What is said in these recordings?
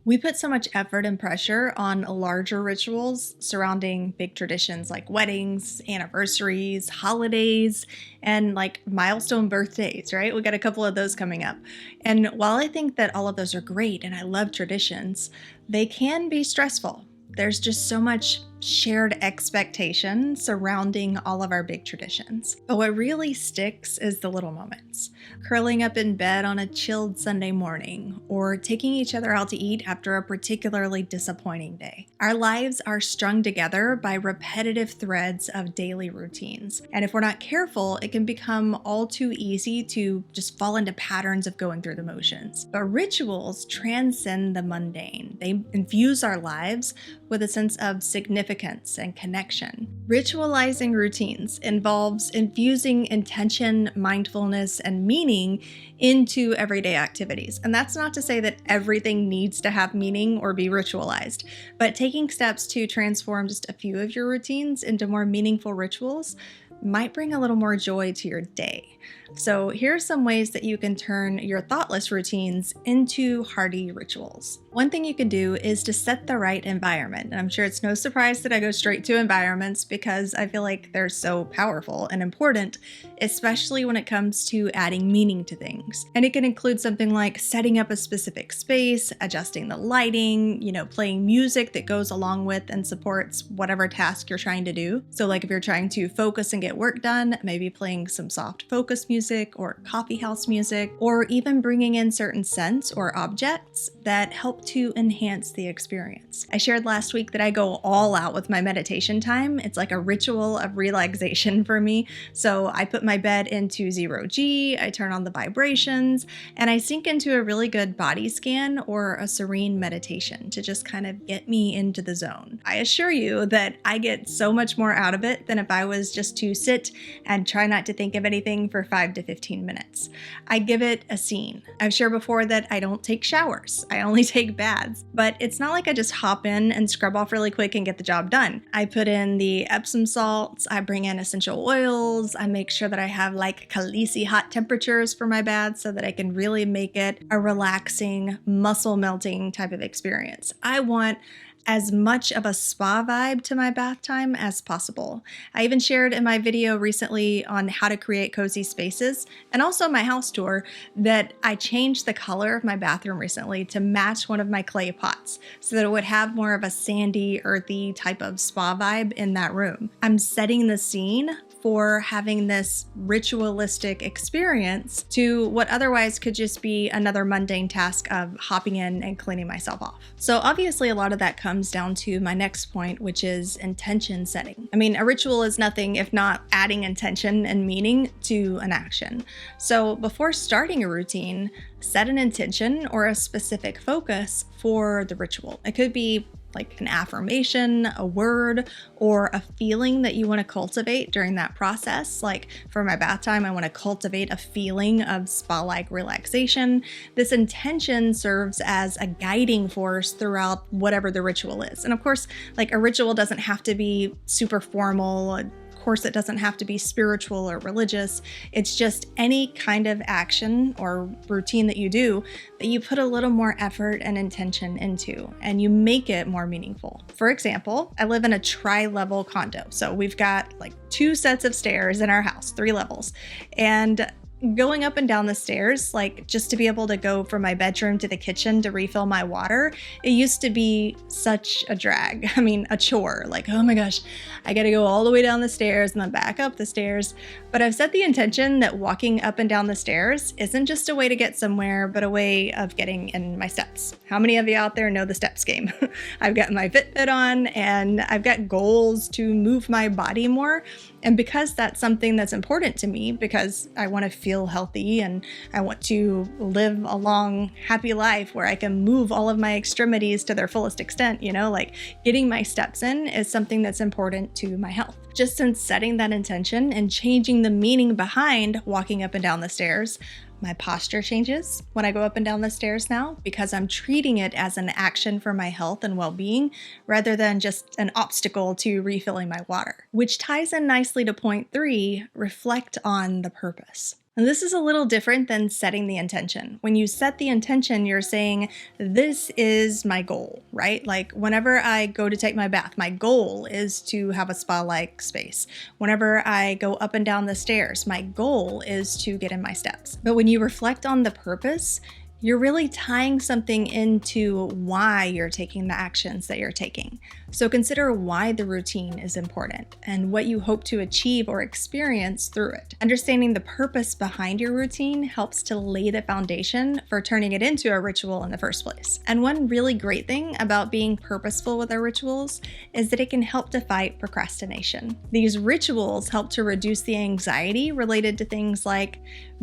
We put so much effort and pressure on larger rituals surrounding big traditions like weddings, anniversaries, holidays, and like milestone birthdays, right? We got a couple of those coming up. And while I think that all of those are great and I love traditions, they can be stressful. There's just so much shared expectation surrounding all of our big traditions. But what really sticks is the little moments. Curling up in bed on a chilled Sunday morning, or taking each other out to eat after a particularly disappointing day. Our lives are strung together by repetitive threads of daily routines. And if we're not careful, it can become all too easy to just fall into patterns of going through the motions. But rituals transcend the mundane. They infuse our lives with a sense of significance and connection. Ritualizing routines involves infusing intention, mindfulness, and meaning into everyday activities. And that's not to say that everything needs to have meaning or be ritualized, but taking steps to transform just a few of your routines into more meaningful rituals might bring a little more joy to your day. So here are some ways that you can turn your thoughtless routines into hearty rituals. One thing you can do is to set the right environment. And I'm sure it's no surprise that I go straight to environments because I feel like they're so powerful and important, especially when it comes to adding meaning to things. And it can include something like setting up a specific space, adjusting the lighting, playing music that goes along with and supports whatever task you're trying to do. So like if you're trying to focus and get work done, maybe playing some soft focus music or coffee house music, or even bringing in certain scents or objects that help to enhance the experience. I shared last week that I go all out with my meditation time. It's like a ritual of relaxation for me. So I put my bed into 0G, I turn on the vibrations, and I sink into a really good body scan or a serene meditation to just kind of get me into the zone. I assure you that I get so much more out of it than if I was just to sit and try not to think of anything for 5 to 15 minutes. I give it a scene. I've shared before that I don't take showers. I only take baths, but it's not like I just hop in and scrub off really quick and get the job done. I put in the Epsom salts, I bring in essential oils, I make sure that I have like Khaleesi hot temperatures for my bath so that I can really make it a relaxing, muscle melting type of experience. I want as much of a spa vibe to my bath time as possible. I even shared in my video recently on how to create cozy spaces and also my house tour that I changed the color of my bathroom recently to match one of my clay pots so that it would have more of a sandy, earthy type of spa vibe in that room. I'm setting the scene for having this ritualistic experience to what otherwise could just be another mundane task of hopping in and cleaning myself off. So obviously a lot of that comes down to my next point, which is intention setting. I mean, a ritual is nothing if not adding intention and meaning to an action. So before starting a routine, set an intention or a specific focus for the ritual. It could be like an affirmation, a word, or a feeling that you want to cultivate during that process. Like for my bath time, I want to cultivate a feeling of spa-like relaxation. This intention serves as a guiding force throughout whatever the ritual is. And of course, like a ritual doesn't have to be super formal. Course, it doesn't have to be spiritual or religious. It's just any kind of action or routine that you do that you put a little more effort and intention into, and you make it more meaningful. For example, I live in a tri-level condo. So we've got like 2 sets of stairs in our house, 3 levels. And going up and down the stairs, like just to be able to go from my bedroom to the kitchen to refill my water, it used to be such a drag. I mean, a chore. Like, oh my gosh, I gotta go all the way down the stairs and then back up the stairs. But I've set the intention that walking up and down the stairs isn't just a way to get somewhere, but a way of getting in my steps. How many of you out there know the steps game? I've got my Fitbit on and I've got goals to move my body more. And because that's something that's important to me, because I want to feel healthy and I want to live a long, happy life where I can move all of my extremities to their fullest extent, like getting my steps in is something that's important to my health. Just since setting that intention and changing the meaning behind walking up and down the stairs, my posture changes when I go up and down the stairs now because I'm treating it as an action for my health and well-being rather than just an obstacle to refilling my water. Which ties in nicely to point 3, reflect on the purpose. And this is a little different than setting the intention. When you set the intention, you're saying, this is my goal, right? Like whenever I go to take my bath, my goal is to have a spa-like space. Whenever I go up and down the stairs, my goal is to get in my steps. But when you reflect on the purpose, you're really tying something into why you're taking the actions that you're taking. So consider why the routine is important and what you hope to achieve or experience through it. Understanding the purpose behind your routine helps to lay the foundation for turning it into a ritual in the first place. And one really great thing about being purposeful with our rituals is that it can help to fight procrastination. These rituals help to reduce the anxiety related to things like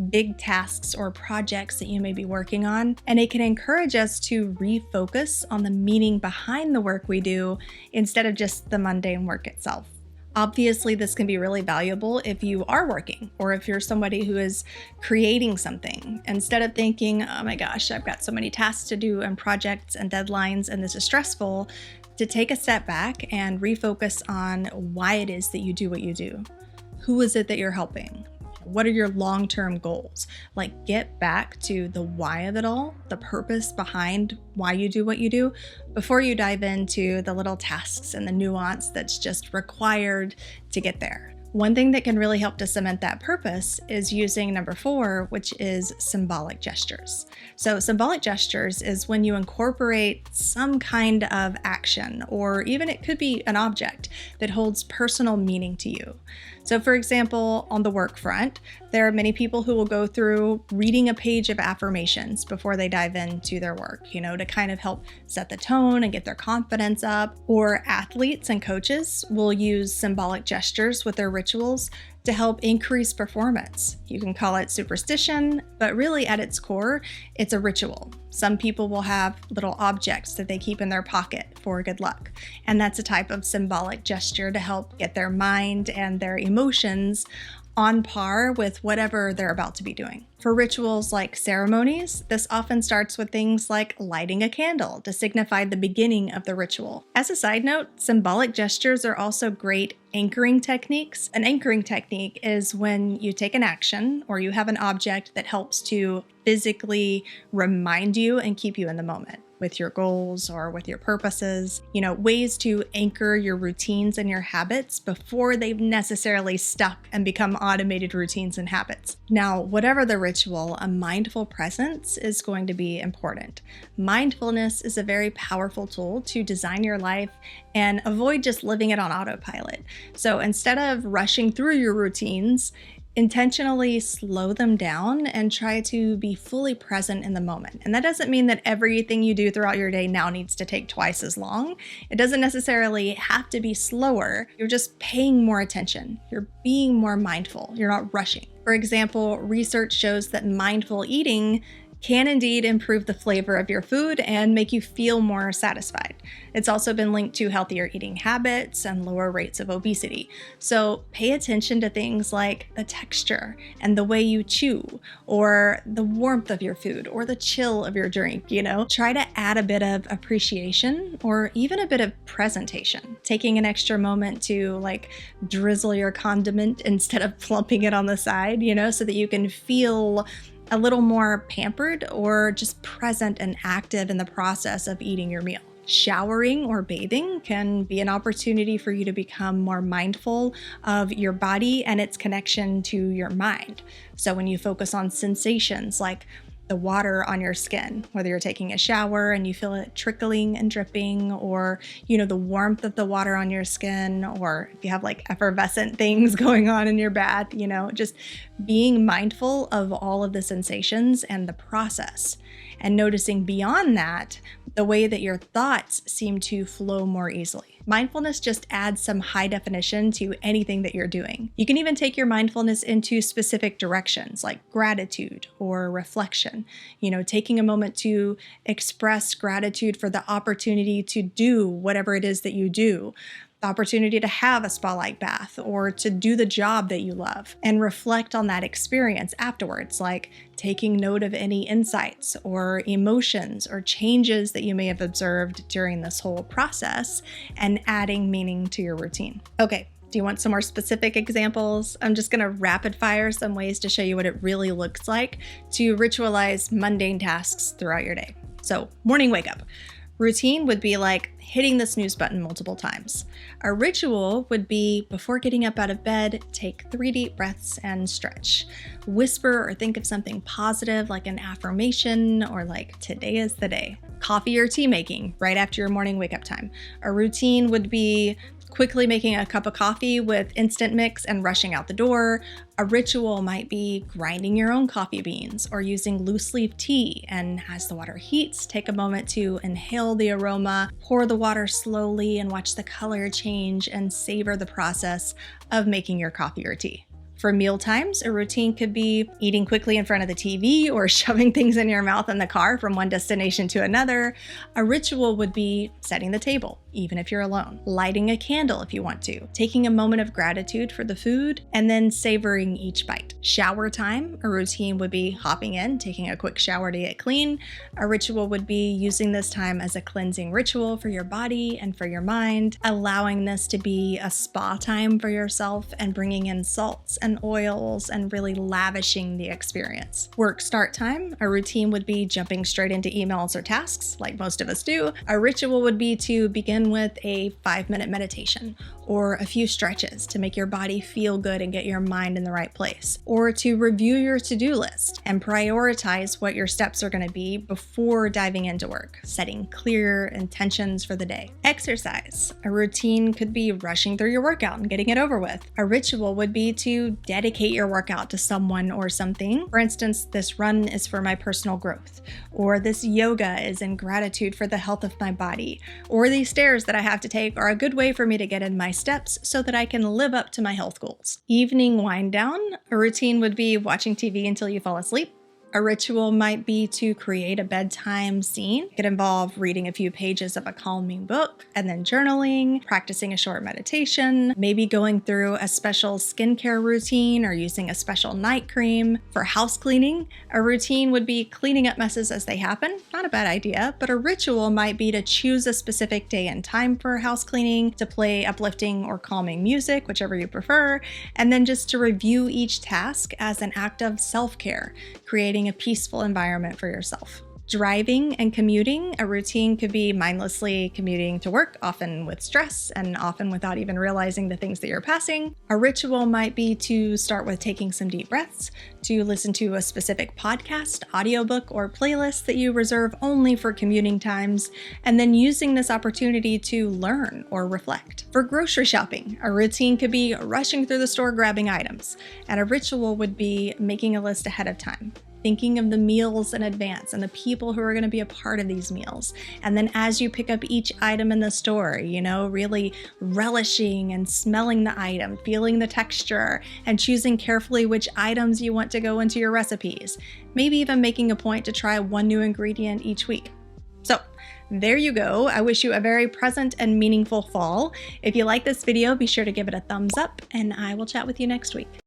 big tasks or projects that you may be working on, and it can encourage us to refocus on the meaning behind the work we do instead of just the mundane work itself. Obviously, this can be really valuable if you are working or if you're somebody who is creating something. Instead of thinking, oh my gosh, I've got so many tasks to do and projects and deadlines and this is stressful, to take a step back and refocus on why it is that you do what you do. Who is it that you're helping? What are your long-term goals? Like, get back to the why of it all, the purpose behind why you do what you do, before you dive into the little tasks and the nuance that's just required to get there. One thing that can really help to cement that purpose is using number 4, which is symbolic gestures. So symbolic gestures is when you incorporate some kind of action, or even it could be an object that holds personal meaning to you. So for example, on the work front, there are many people who will go through reading a page of affirmations before they dive into their work, to kind of help set the tone and get their confidence up. Or athletes and coaches will use symbolic gestures with their rituals to help increase performance. You can call it superstition, but really at its core, it's a ritual. Some people will have little objects that they keep in their pocket for good luck, and that's a type of symbolic gesture to help get their mind and their emotions on par with whatever they're about to be doing. For rituals like ceremonies, this often starts with things like lighting a candle to signify the beginning of the ritual. As a side note, symbolic gestures are also great anchoring techniques. An anchoring technique is when you take an action or you have an object that helps to physically remind you and keep you in the moment with your goals or with your purposes, ways to anchor your routines and your habits before they've necessarily stuck and become automated routines and habits. Now, whatever the ritual, a mindful presence is going to be important. Mindfulness is a very powerful tool to design your life and avoid just living it on autopilot. So instead of rushing through your routines, intentionally slow them down and try to be fully present in the moment. And that doesn't mean that everything you do throughout your day now needs to take twice as long. It doesn't necessarily have to be slower. You're just paying more attention. You're being more mindful. You're not rushing. For example, research shows that mindful eating can indeed improve the flavor of your food and make you feel more satisfied. It's also been linked to healthier eating habits and lower rates of obesity. So pay attention to things like the texture and the way you chew, or the warmth of your food, or the chill of your drink, Try to add a bit of appreciation or even a bit of presentation. Taking an extra moment to drizzle your condiment instead of plumping it on the side, so that you can feel a little more pampered or just present and active in the process of eating your meal. Showering or bathing can be an opportunity for you to become more mindful of your body and its connection to your mind. So when you focus on sensations like the water on your skin, whether you're taking a shower and you feel it trickling and dripping, or the warmth of the water on your skin, or if you have effervescent things going on in your bath, just being mindful of all of the sensations and the process, and noticing beyond that the way that your thoughts seem to flow more easily. Mindfulness just adds some high definition to anything that you're doing. You can even take your mindfulness into specific directions like gratitude or reflection. Taking a moment to express gratitude for the opportunity to do whatever it is that you do, the opportunity to have a spa-like bath or to do the job that you love, and reflect on that experience afterwards, like taking note of any insights or emotions or changes that you may have observed during this whole process and adding meaning to your routine. Okay, Do you want some more specific examples? I'm just gonna rapid fire some ways to show you what it really looks like to ritualize mundane tasks throughout your day. So, morning wake up. Routine would be like hitting the snooze button multiple times. A ritual would be before getting up out of bed, take 3 deep breaths and stretch. Whisper or think of something positive like an affirmation or like today is the day. Coffee or tea making right after your morning wake up time. A routine would be quickly making a cup of coffee with instant mix and rushing out the door. A ritual might be grinding your own coffee beans or using loose leaf tea, and as the water heats, take a moment to inhale the aroma, pour the water slowly and watch the color change and savor the process of making your coffee or tea. For meal times, a routine could be eating quickly in front of the TV or shoving things in your mouth in the car from one destination to another. A ritual would be setting the table, even if you're alone, lighting a candle if you want to, taking a moment of gratitude for the food, and then savoring each bite. Shower time, a routine would be hopping in, taking a quick shower to get clean. A ritual would be using this time as a cleansing ritual for your body and for your mind, allowing this to be a spa time for yourself and bringing in salts and oils and really lavishing the experience. Work start time, a routine would be jumping straight into emails or tasks like most of us do. A ritual would be to begin with a 5-minute meditation or a few stretches to make your body feel good and get your mind in the right place, or to review your to-do list and prioritize what your steps are going to be before diving into work, setting clear intentions for the day. Exercise, a routine could be rushing through your workout and getting it over with. A ritual would be to dedicate your workout to someone or something. For instance, this run is for my personal growth, or this yoga is in gratitude for the health of my body, or these stairs that I have to take are a good way for me to get in my steps so that I can live up to my health goals. Evening wind down, a routine would be watching TV until you fall asleep. A ritual might be to create a bedtime scene. It could involve reading a few pages of a calming book and then journaling, practicing a short meditation, maybe going through a special skincare routine or using a special night cream. For house cleaning, a routine would be cleaning up messes as they happen. Not a bad idea, but a ritual might be to choose a specific day and time for house cleaning, to play uplifting or calming music, whichever you prefer, and then just to review each task as an act of self-care, creating a peaceful environment for yourself. Driving and commuting, a routine could be mindlessly commuting to work, often with stress and often without even realizing the things that you're passing. A ritual might be to start with taking some deep breaths, to listen to a specific podcast, audiobook, or playlist that you reserve only for commuting times, and then using this opportunity to learn or reflect. For grocery shopping, a routine could be rushing through the store grabbing items, and a ritual would be making a list ahead of time, thinking of the meals in advance and the people who are going to be a part of these meals. And then as you pick up each item in the store, really relishing and smelling the item, feeling the texture, and choosing carefully which items you want to go into your recipes. Maybe even making a point to try one new ingredient each week. So there you go. I wish you a very present and meaningful fall. If you like this video, be sure to give it a thumbs up, and I will chat with you next week.